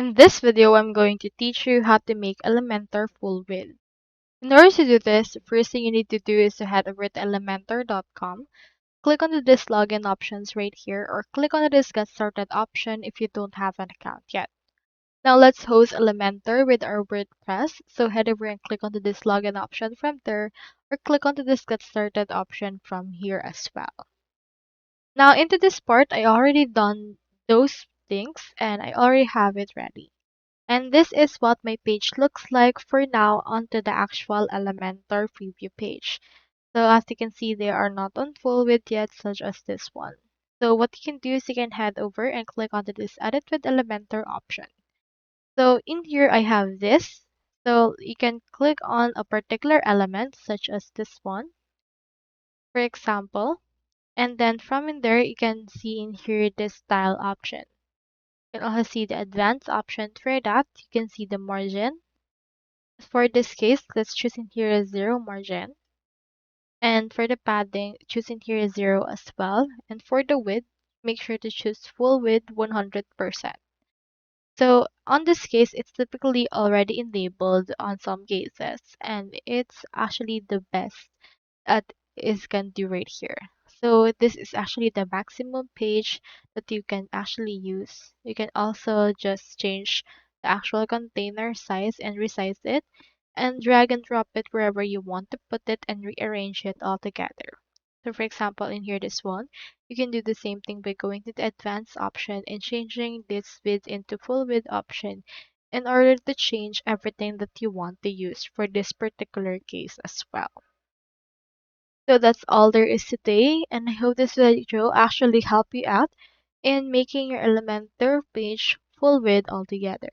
In this video, I'm going to teach you how to make Elementor full width. In order to do this, the first thing you need to do is to head over to elementor.com, click on this login options right here, or click on this get started option if you don't have an account yet. Now let's host Elementor with our WordPress. So head over and click onto this login option from there, or click onto this get started option from here as well. Now into this part, I already done those things and I already have it ready. And this is what my page looks like for now onto the actual Elementor preview page. So as you can see, they are not on full width yet, such as this one. So what you can do is you can head over and click onto this Edit with Elementor option. So in here, I have this. So you can click on a particular element, such as this one, for example. And then from in there, you can see in here this style option. You can also see the advanced option. For that, you can see the margin. For this case, let's choose in here a 0 margin. And for the padding, choose in here a 0 as well. And for the width, make sure to choose full width 100%. So on this case, it's typically already enabled on some cases, and it's actually the best that is can do right here. So this is actually the maximum page that you can actually use. You can also just change the actual container size and resize it and drag and drop it wherever you want to put it and rearrange it all together. So for example, in here this one, you can do the same thing by going to the advanced option and changing this width into full width option in order to change everything that you want to use for this particular case as well. So that's all there is today, and I hope this video actually helped you out in making your Elementor page full width altogether.